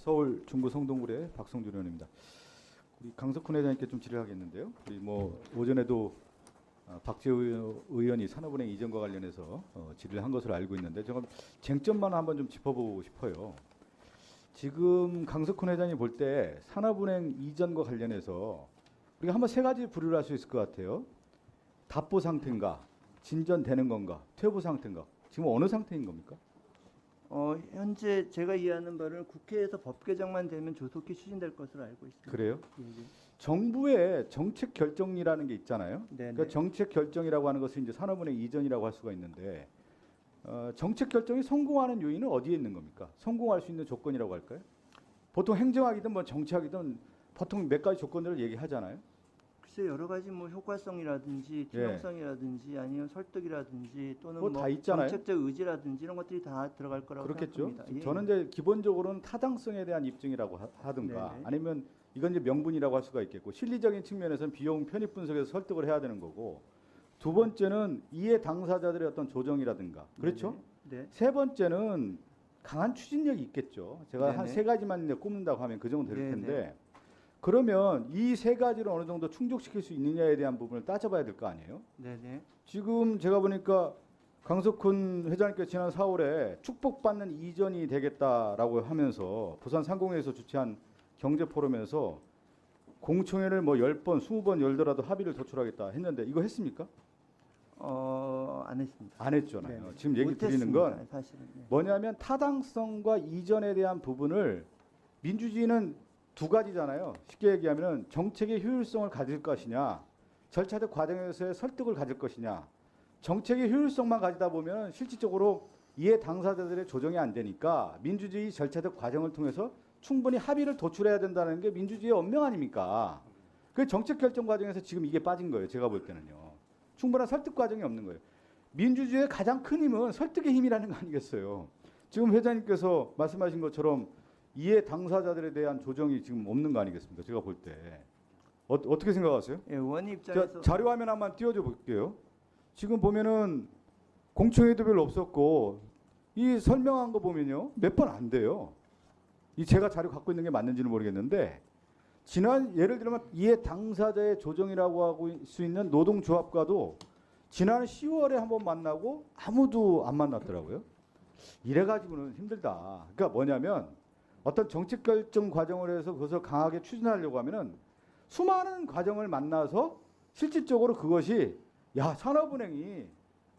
서울 중구 성동구의 박성준 의원입니다. 우리 강석훈 회장님께 좀 질의하겠는데요. 우리 뭐 오전에도 박재우 의원이 산업은행 이전과 관련해서 질의를 한 것으로 알고 있는데 제가 쟁점만 한번 좀 짚어보고 싶어요. 지금 강석훈 회장이 볼 때 산업은행 이전과 관련해서 우리가 한번 세 가지 분류를 할 수 있을 것 같아요. 답보 상태인가, 진전되는 건가, 퇴보 상태인가. 지금 어느 상태인 겁니까? 현재 제가 이해하는 바는 국회에서 법 개정만 되면 조속히 추진될 것으로 알고 있습니다. 그래요? 예. 정부의 정책 결정이라는 게 있잖아요. 네네. 그러니까 정책 결정이라고 하는 것은 이제 산업은행 이전이라고 할 수가 있는데 정책 결정이 성공하는 요인은 어디에 있는 겁니까? 성공할 수 있는 조건이라고 할까요? 보통 행정학이든 뭐 정치학이든 보통 몇 가지 조건들을 얘기하잖아요. 글쎄 여러 가지 뭐 효과성이라든지 투명성이라든지 아니면 설득이라든지 또는 뭐다 있잖아요. 정책적 의지라든지 이런 것들이 다 들어갈 거라고 그렇겠죠. 생각합니다. 예. 저는 이제 기본적으로는 타당성에 대한 입증이라고 하든가 네네. 아니면 이건 이제 명분이라고 할 수가 있겠고 실리적인 측면에서는 비용 편입 분석에서 설득을 해야 되는 거고 두 번째는 이해 당사자들의 어떤 조정이라든가 그렇죠. 네. 세 번째는 강한 추진력이 있겠죠. 제가 네네. 한 세 가지만 이제 꼽는다고 하면 그 정도 될 네네. 텐데 그러면 이 세 가지를 어느 정도 충족시킬 수 있느냐에 대한 부분을 따져봐야 될 거 아니에요. 네네. 지금 제가 보니까 강석훈 회장님께서 지난 4월에 축복받는 이전이 되겠다라고 하면서 부산 상공회에서 주최한 경제포럼에서 공청회를 뭐 10번, 20번 열더라도 합의를 도출하겠다 했는데 이거 했습니까? 안 했습니다. 안 했잖아요. 네네. 지금 얘기 드리는 건 못했습니다, 사실은. 네. 뭐냐면 타당성과 이전에 대한 부분을 민주주의는 두 가지잖아요. 쉽게 얘기하면 정책의 효율성을 가질 것이냐, 절차적 과정에서의 설득을 가질 것이냐. 정책의 효율성만 가지다 보면 실질적으로 이해 당사자들의 조정이 안 되니까 민주주의 절차적 과정을 통해서 충분히 합의를 도출해야 된다는 게 민주주의의 언명 아닙니까? 그 정책 결정 과정에서 지금 이게 빠진 거예요. 제가 볼 때는요. 충분한 설득 과정이 없는 거예요. 민주주의의 가장 큰 힘은 설득의 힘이라는 거 아니겠어요. 지금 회장님께서 말씀하신 것처럼 이해 당사자들에 대한 조정이 지금 없는 거 아니겠습니까? 제가 볼 때. 어떻게 생각하세요? 예, 의원님 자, 입장에서 자료 화면 한번 띄워줘 볼게요. 지금 보면은 공청회도 별로 없었고 이 설명한 거 보면요. 몇 번 안 돼요. 이 제가 자료 갖고 있는 게 맞는지는 모르겠는데 지난 예를 들면 이해 당사자의 조정이라고 하고 수 있는 노동조합과도 지난 10월에 한번 만나고 아무도 안 만났더라고요. 이래 가지고는 힘들다. 그러니까 뭐냐면 어떤 정책 결정 과정을 해서 그것을 강하게 추진하려고 하면은 수많은 과정을 만나서 실질적으로 그것이 야 산업은행이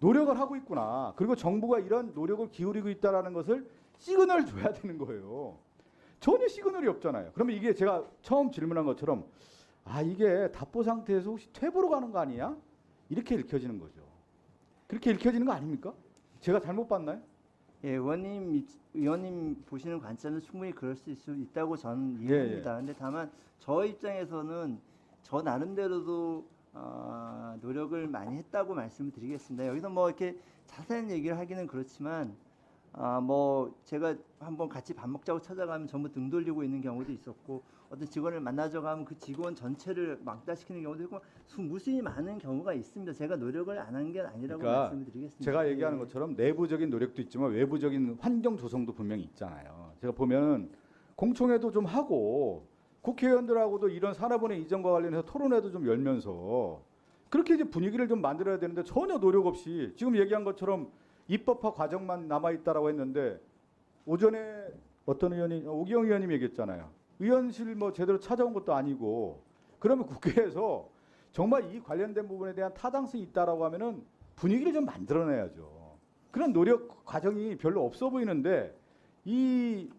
노력을 하고 있구나. 그리고 정부가 이런 노력을 기울이고 있다라는 것을 시그널을 줘야 되는 거예요. 전혀 시그널이 없잖아요. 그러면 이게 제가 처음 질문한 것처럼 아 이게 답보 상태에서 혹시 퇴보로 가는 거 아니냐? 이렇게 읽혀지는 거죠. 그렇게 읽혀지는 거 아닙니까? 제가 잘못 봤나요? 예, 의원님 보시는 관점은 충분히 그럴 수 있다고 저는 이해합니다. 근데 다만 저 입장에서는 저 나름대로도 노력을 많이 했다고 말씀을 드리겠습니다. 여기서 뭐 이렇게 자세한 얘기를 하기는 그렇지만 뭐 제가 한번 같이 밥 먹자고 찾아가면 전부 등 돌리고 있는 경우도 있었고 어떤 직원을 만나러 가면 그 직원 전체를 막다시키는 경우도 있고 무수히 많은 경우가 있습니다. 제가 노력을 안 한 게 아니라고 그러니까 말씀을 드리겠습니다. 제가 얘기하는 예. 것처럼 내부적인 노력도 있지만 외부적인 환경 조성도 분명히 있잖아요. 제가 보면 공청회도 좀 하고 국회의원들하고도 이런 산업은행 이전과 관련해서 토론회도 좀 열면서 그렇게 이제 분위기를 좀 만들어야 되는데 전혀 노력 없이 지금 얘기한 것처럼 입법화 과정만 남아 있다라고 했는데 오전에 어떤 의원이 오기영 의원님이 얘기했잖아요. 의원실 뭐 제대로 찾아온 것도 아니고 그러면 국회에서 정말 이 관련된 부분에 대한 타당성이 있다라고 하면은 분위기를 좀 만들어내야죠. 그런 노력 과정이 별로 없어 보이는데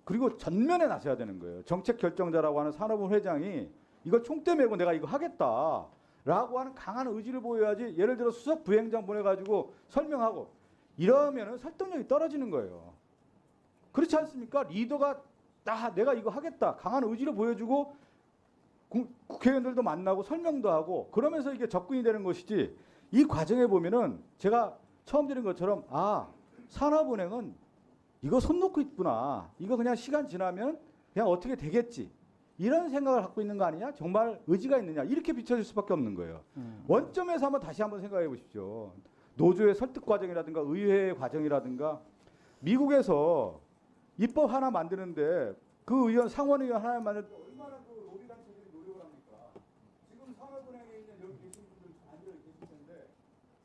그리고 전면에 나서야 되는 거예요. 정책 결정자라고 하는 산업은 회장이 이걸 총대 메고 내가 이거 하겠다라고 하는 강한 의지를 보여야지. 예를 들어 수석 부행장 보내가지고 설명하고 이러면은 설득력이 떨어지는 거예요. 그렇지 않습니까? 리더가 내가 이거 하겠다 강한 의지를 보여주고 국회의원들도 만나고 설명도 하고 그러면서 이게 접근이 되는 것이지. 이 과정에 보면은 제가 처음 드린 것처럼 산업은행은 이거 손 놓고 있구나. 이거 그냥 시간 지나면 그냥 어떻게 되겠지. 이런 생각을 갖고 있는 거 아니냐? 정말 의지가 있느냐? 이렇게 비춰질 수밖에 없는 거예요. 원점에서 다시 한번 생각해 보십시오. 노조의 설득 과정이라든가 의회 과정이라든가 미국에서 입법 하나 만드는데 그 의원 상원의원 하나만을 얼마나 그 로비 단체들이 노력을 합니까? 지금 산업은행에 있는 여기 계신 분들 앉아 계실 텐데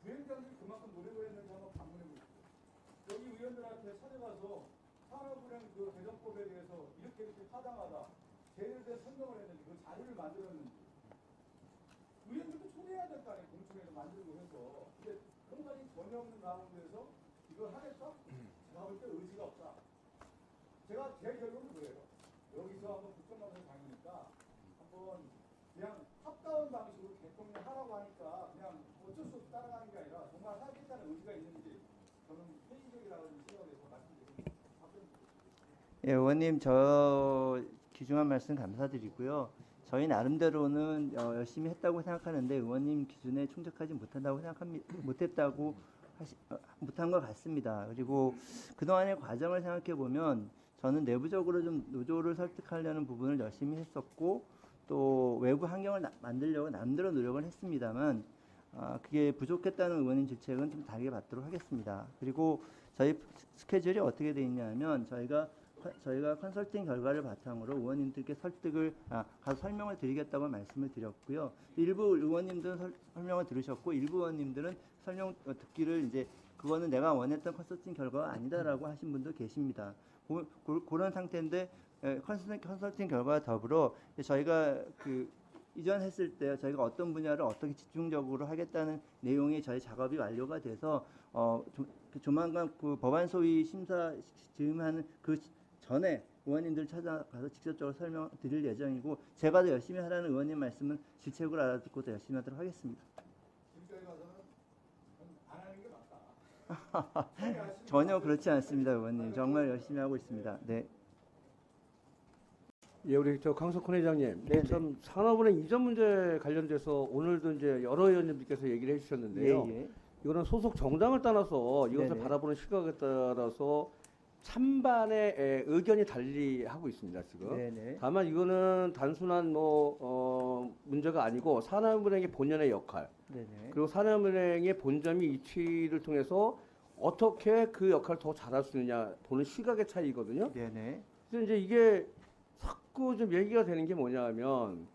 부행장들이 그만큼 노력을 했는지 한번 방문해 보십시오. 여기 의원들한테 찾아가서 산업은행 그 개정법에 대해서 이렇게 타당하다 제대로 된 설명을 했는지 그 자료를 만들었는지 의원들도 초대해야 될 거 아니에요. 공청회도 만들고 해서. 근데 그런 것이 전혀 없는 가운데서 이걸 하겠다? 제가 볼 때 의지가 없다. 제가 제 결론은 그래요. 여기서 한번 국정감사 장이니까 한번 그냥 합다운 방식으로 대통령 하라고 하니까 그냥 어쩔 수 없이 따라가는 게 아니라 정말 하겠다는 의지가 있는지 저는 회의적이라고 생각해서 말씀드립니다. 예, 의원님 저 귀중한 말씀 감사드리고요. 저희 나름대로는 열심히 했다고 생각하는데 의원님 기준에 충족하지 못한다고 못한 것 같습니다. 그리고 그동안의 과정을 생각해 보면 저는 내부적으로 좀 노조를 설득하려는 부분을 열심히 했었고 또 외부 환경을 만들려고 나름대로 노력을 했습니다만 그게 부족했다는 의원님 질책은 좀 다르게 받도록 하겠습니다. 그리고 저희 스케줄이 어떻게 되어 있냐면 저희가 컨설팅 결과를 바탕으로 의원님들께 가서 설명을 드리겠다고 말씀을 드렸고요. 일부 의원님들은 설명을 들으셨고 일부 의원님들은 설명 듣기를 이제 그거는 내가 원했던 컨설팅 결과가 아니다라고 하신 분도 계십니다. 그런 상태인데 컨설팅 결과와 더불어 저희가 이전 했을 때 저희가 어떤 분야를 어떻게 집중적으로 하겠다는 내용의 저희 작업이 완료가 돼서 조만간 그 법안 소위 심사 즈음하는 그 전에 의원님들 찾아가서 직접적으로 설명드릴 예정이고 제가 더 열심히 하라는 의원님 말씀은 질책으로 알아듣고 더 열심히 하도록 하겠습니다. 지금까지 가서는 안 하는 게 맞다. 전혀 그렇지 않습니다, 의원님. 정말 열심히 하고 있습니다. 네. 예, 우리 강석훈 회장님, 네네. 참 산업은행 이전 문제 관련돼서 오늘도 이제 여러 의원님들께서 얘기를 해주셨는데요. 예, 예. 이거는 소속 정당을 떠나서 이것을 네네. 바라보는 시각에 따라서 찬반의 의견이 달리하고 있습니다 지금. 네네. 다만 이거는 단순한 문제가 아니고 산업은행의 본연의 역할 네네. 그리고 산업은행의 본점이 이치를 통해서 어떻게 그 역할을 더 잘할 수 있느냐 보는 시각의 차이거든요. 네네. 그래서 이제 이게 자꾸 좀 얘기가 되는 게 뭐냐면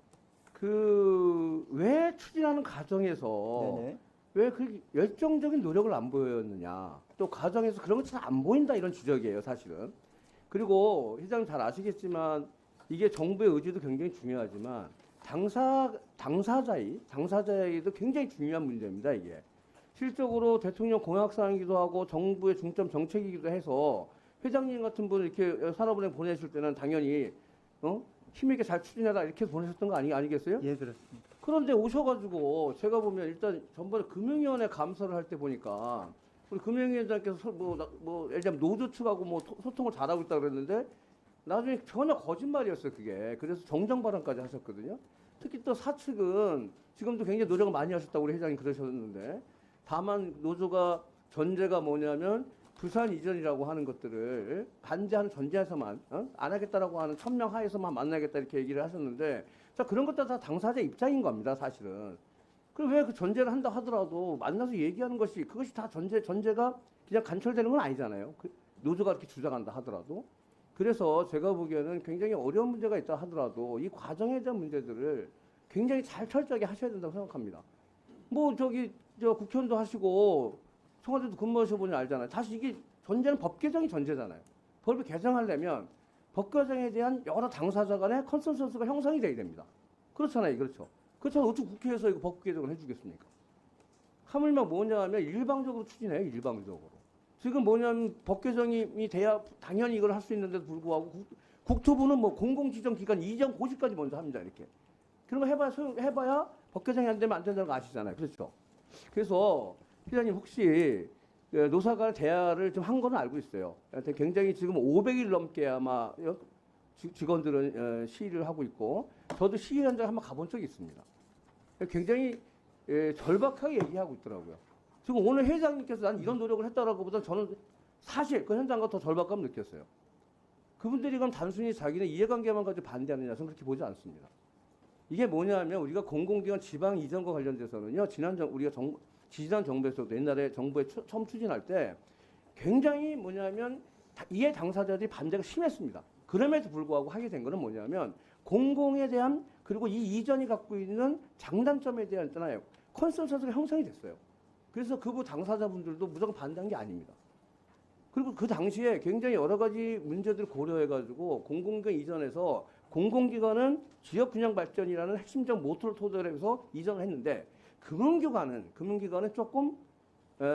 왜 추진하는 과정에서 네네. 왜 그 열정적인 노력을 안 보였느냐 또 과정에서 그런 거 잘 안 보인다 이런 지적이에요 사실은. 그리고 회장님 잘 아시겠지만 이게 정부의 의지도 굉장히 중요하지만 당사자에도 굉장히 중요한 문제입니다 이게. 실적으로 대통령 공약사항이기도 하고 정부의 중점 정책이기도 해서 회장님 같은 분을 이렇게 산업은행 보내실 때는 당연히 힘있게 잘 추진해라 이렇게 보내셨던 거 아니겠어요? 예, 그렇습니다. 그런데 오셔가지고 제가 보면 일단 전번에 금융위원회 감사를 할 때 보니까 우리 금융위원장께서 예를 들면 노조 측하고 소통을 잘하고 있다 그랬는데 나중에 전혀 거짓말이었어요 그게. 그래서 정정 발언까지 하셨거든요. 특히 또 사측은 지금도 굉장히 노력을 많이 하셨다고 우리 회장님 그러셨는데 다만 노조가 전제가 뭐냐면 부산 이전이라고 하는 것들을 반대하는 전제에서만 안 하겠다라고 하는 천명 하에서만 만나겠다 이렇게 얘기를 하셨는데 자 그런 것도 다 당사자 입장인 겁니다 사실은. 그럼 왜 그 전제를 한다 하더라도 만나서 얘기하는 것이 그것이 다 전제가 그냥 간철되는 건 아니잖아요. 노조가 이렇게 주장한다 하더라도. 그래서 제가 보기에는 굉장히 어려운 문제가 있다 하더라도 이 과정에 대한 문제들을 굉장히 잘 철저하게 하셔야 된다고 생각합니다. 국회의원도 하시고 청와대도 근무하셔 보니 알잖아요. 다시 이게 전제는 법 개정이 전제잖아요. 법을 개정하려면 법 개정에 대한 여러 당사자 간의 컨센서스가 형성이 돼야 됩니다. 그렇잖아요. 그렇죠. 그렇다면 어떻게 국회에서 이거 법 개정을 해주겠습니까? 하물며 뭐냐면 일방적으로 추진해요. 일방적으로. 지금 뭐냐면 법 개정이 돼야 당연히 이걸 할 수 있는데도 불구하고 국토부는 공공지정기관 이전 고시까지 먼저 합니다. 이렇게. 그런 거 해봐야 법 개정이 안 되면 안 된다는 거 아시잖아요. 그렇죠. 그래서 회장님 혹시 노사 간 대화를 좀 한 거는 알고 있어요. 굉장히 지금 500일 넘게 아마 직원들은 시위를 하고 있고 저도 시위 현장 한번 가본 적이 있습니다. 굉장히 절박하게 얘기하고 있더라고요. 지금 오늘 회장님께서 난 이런 노력을 했다라고 보다 저는 사실 그 현장과 더 절박감 느꼈어요. 그분들이 그럼 단순히 자기는 이해관계만 가지고 반대하느냐 저는 그렇게 보지 않습니다. 이게 뭐냐면 우리가 공공기관 지방 이전과 관련돼서는요. 지난 정부에서도 옛날에 정부에 처음 추진할 때 굉장히 뭐냐면 이해 당사자들이 반대가 심했습니다. 그럼에도 불구하고 하게 된 거는 뭐냐면 공공에 대한 그리고 이 이전이 갖고 있는 장단점에 대한 있잖아요. 컨센서스가 형성이 됐어요. 그래서 그부 당사자분들도 무조건 반대한 게 아닙니다. 그리고 그 당시에 굉장히 여러 가지 문제들을 고려해가지고 공공기관 이전해서 공공기관은 지역 균형 발전이라는 핵심적 모토를 토대로 해서 이전을 했는데 금융기관은 조금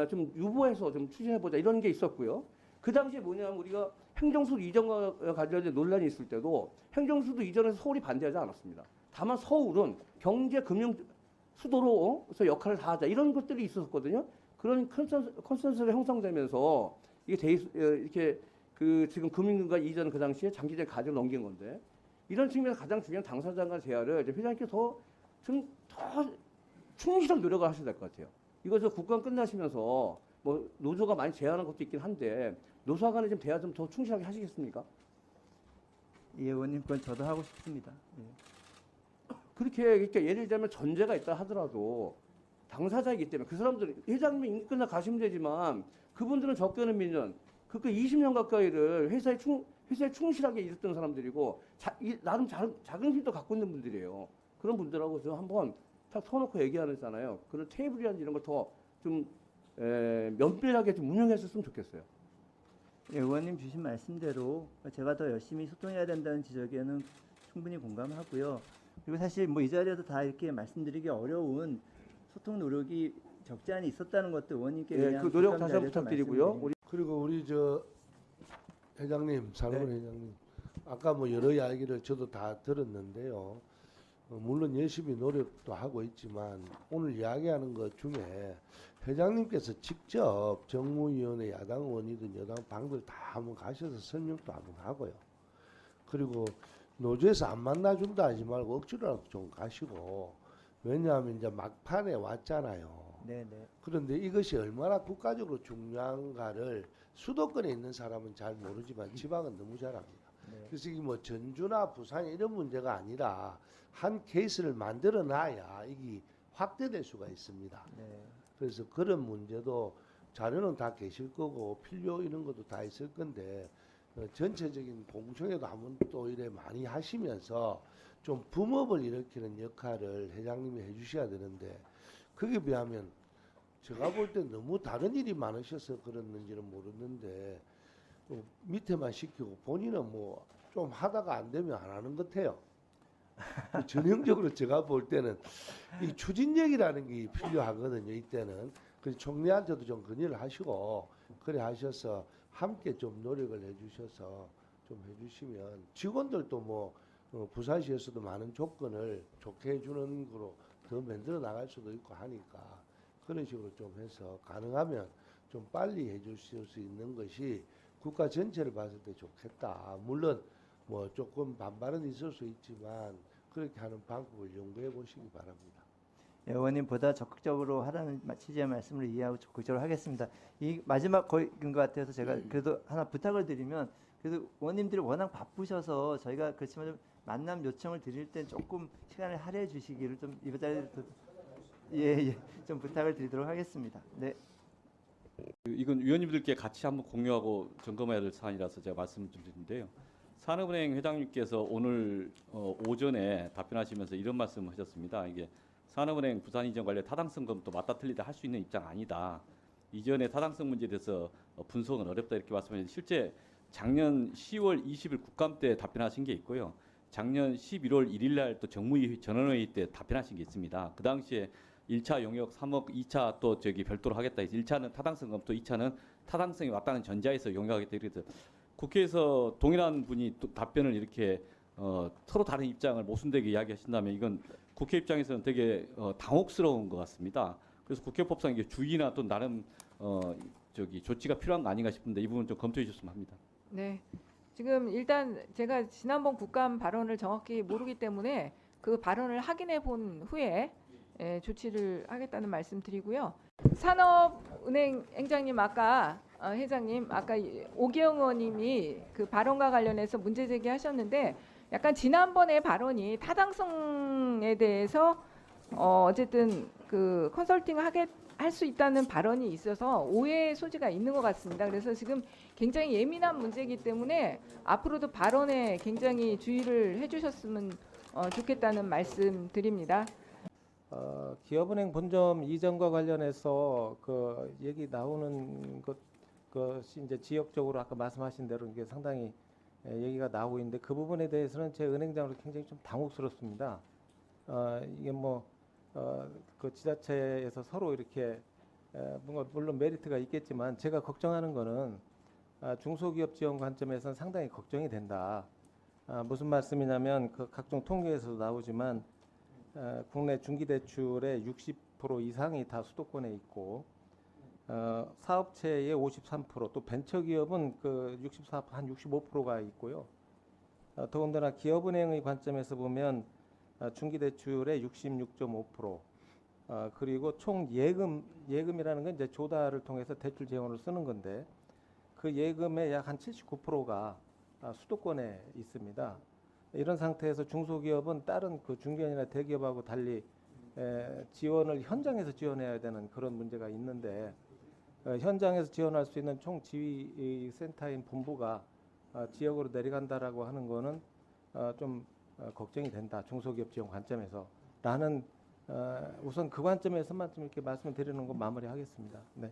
좀 유보해서 좀 추진해보자 이런 게 있었고요. 그 당시에 뭐냐면 우리가 행정수도 이전과 관련된 논란이 있을 때도 행정수도 이전에서 서울이 반대하지 않았습니다. 다만 서울은 경제 금융 수도로서 역할을 다하자 이런 것들이 있었거든요. 그런 컨센서스가 형성되면서 이게 이렇게 그 지금 금융기관 이전 그 당시에 장기적 가지고 넘긴 건데 이런 측면에서 가장 중요한 당사자 간 대화를 이제 회장님께서 더 충실한 노력을 하셔야 될 것 같아요. 이것을 국감 끝나시면서 뭐 노조가 많이 제안한 것도 있긴 한데 노사 간에 좀 대화 좀 더 충실하게 하시겠습니까? 예, 의원님 그건 저도 하고 싶습니다. 예. 그렇게 예를 들면 전제가 있다 하더라도 당사자이기 때문에 그 사람들 회장님이 임기 끝나 가시면 되지만 그분들은 적게는 몇 년, 20년 가까이를 회사에 충실하게 일했던 사람들이고 나름 작은 힘도 갖고 있는 분들이에요. 그런 분들하고 저 한번 딱 서놓고 얘기하잖아요. 그런 테이블이라든지 이런 걸 더 좀 면밀하게 좀 운영했었으면 좋겠어요. 예, 의원님 주신 말씀대로 제가 더 열심히 소통해야 된다는 지적에는 충분히 공감하고요. 그리고 사실 뭐 이 자리에서 다 이렇게 말씀드리기 어려운 소통 노력이 적지 않이 있었다는 것도 의원님께 예, 그냥 그 노력 국감 다시 한번 자리에서 부탁드리고요. 말씀드립니다. 그리고 우리 저 회장님, 산업원 네. 회장님, 아까 뭐 여러 이야기를 저도 다 들었는데요. 물론 열심히 노력도 하고 있지만 오늘 이야기하는 것 중에 회장님께서 직접 정무위원회 야당 의원이든 여당 방들 다 한번 가셔서 설명도 한번 하고요. 그리고 노조에서 안 만나준다 하지 말고 억지로라도 좀 가시고, 왜냐하면 이제 막판에 왔잖아요. 네, 네. 그런데 이것이 얼마나 국가적으로 중요한가를 수도권에 있는 사람은 잘 모르지만 지방은 너무 잘 압니다. 네. 그래서 이게 뭐 전주나 부산 이런 문제가 아니라 한 케이스를 만들어 놔야 이게 확대될 수가 있습니다. 네. 그래서 그런 문제도 자료는 다 계실 거고 필요 이런 것도 다 있을 건데 전체적인 공청회도 한번 또 이래 많이 하시면서 좀 붐업을 일으키는 역할을 회장님이 해주셔야 되는데, 거기에 비하면 제가 볼 때 너무 다른 일이 많으셔서 그랬는지는 모르는데 밑에만 시키고 본인은 뭐 좀 하다가 안 되면 안 하는 것 같아요. 전형적으로 제가 볼 때는 이 추진력이라는 게 필요하거든요. 이때는 그래서 총리한테도 좀 건의를 하시고 그래 하셔서 함께 좀 노력을 해주셔서 좀 해주시면 직원들도 뭐 부산시에서도 많은 조건을 좋게 해주는 거로 더 만들어 나갈 수도 있고 하니까 그런 식으로 좀 해서 가능하면 좀 빨리 해주실 수 있는 것이 국가 전체를 봤을 때 좋겠다. 물론 뭐 조금 반발은 있을 수 있지만 그렇게 하는 방법을 연구해 보시기 바랍니다. 예, 의원님보다 적극적으로 하라는 취지의 말씀을 이해하고 적극적으로 하겠습니다. 이 마지막 거인 것 같아서 제가 그래도 하나 부탁을 드리면, 그래도 의원님들이 워낙 바쁘셔서 저희가 그렇지만 좀 만남 요청을 드릴 땐 조금 시간을 할애해 주시기를 좀 이번 자리에 좀 부탁을 드리도록 하겠습니다. 네. 이건 위원님들께 같이 한번 공유하고 점검해야 될 사안이라서 제가 말씀 좀 드리는데요. 산업은행 회장님께서 오늘 오전에 답변하시면서 이런 말씀을 하셨습니다. 이게 산업은행 부산 이전 관련 타당성 검토 맞다 틀리다 할 수 있는 입장 아니다. 이전의 타당성 문제에 대해서 분석은 어렵다 이렇게 말씀하셨는데, 실제 작년 10월 20일 국감 때 답변하신 게 있고요. 작년 11월 1일 날 또 정무위 전원회의 때 답변하신 게 있습니다. 그 당시에 1차 용역 3억, 2차 또 별도로 하겠다. 1차는 타당성 검토, 2차는 타당성이 맞다는 전제하에서 용역하겠다. 그래서 국회에서 동일한 분이 또 답변을 이렇게 서로 다른 입장을 모순되게 이야기하신다면 이건 국회 입장에서는 되게 당혹스러운 것 같습니다. 그래서 국회법상 이게 주의나 또 나름 조치가 필요한 거 아닌가 싶은데 이 부분 좀 검토해 주셨으면 합니다. 네. 지금 일단 제가 지난번 국감 발언을 정확히 모르기 때문에 그 발언을 확인해 본 후에 조치를 하겠다는 말씀 드리고요. 산업은행 행장님 회장님 아까 오기영 의원님이 그 발언과 관련해서 문제 제기하셨는데 약간 지난번에 발언이 타당성에 대해서 어쨌든 그 컨설팅 할 수 있다는 발언이 있어서 오해의 소지가 있는 것 같습니다. 그래서 지금 굉장히 예민한 문제이기 때문에 앞으로도 발언에 굉장히 주의를 해주셨으면 좋겠다는 말씀 드립니다. 기업은행 본점 이전과 관련해서 그 얘기 나오는 것이 이제 지역적으로 아까 말씀하신 대로 이게 상당히 얘기가 나오고 있는데 그 부분에 대해서는 제 은행장으로 굉장히 좀 당혹스럽습니다. 이게 그 지자체에서 서로 이렇게 뭔가 물론 메리트가 있겠지만 제가 걱정하는 거는 중소기업 지원 관점에서는 상당히 걱정이 된다. 무슨 말씀이냐면 그 각종 통계에서도 나오지만 국내 중기대출의 60% 이상이 다 수도권에 있고 사업체의 53%, 또 벤처기업은 그 64%, 한 65%가 있고요. 더군다나 기업은행의 관점에서 보면 중기대출의 66.5%, 그리고 총 예금이라는 건 이제 조달을 통해서 대출 재원을 쓰는 건데 그 예금의 약 한 79%가 수도권에 있습니다. 이런 상태에서 중소기업은 다른 그 중견이나 대기업하고 달리 지원을 현장에서 지원해야 되는 그런 문제가 있는데 현장에서 지원할 수 있는 총 지휘센터인 본부가 지역으로 내려간다라고 하는 거는 좀 걱정이 된다. 중소기업 지원 관점에서라는 우선 그 관점에서만 좀 이렇게 말씀을 드리는 거 마무리하겠습니다. 네.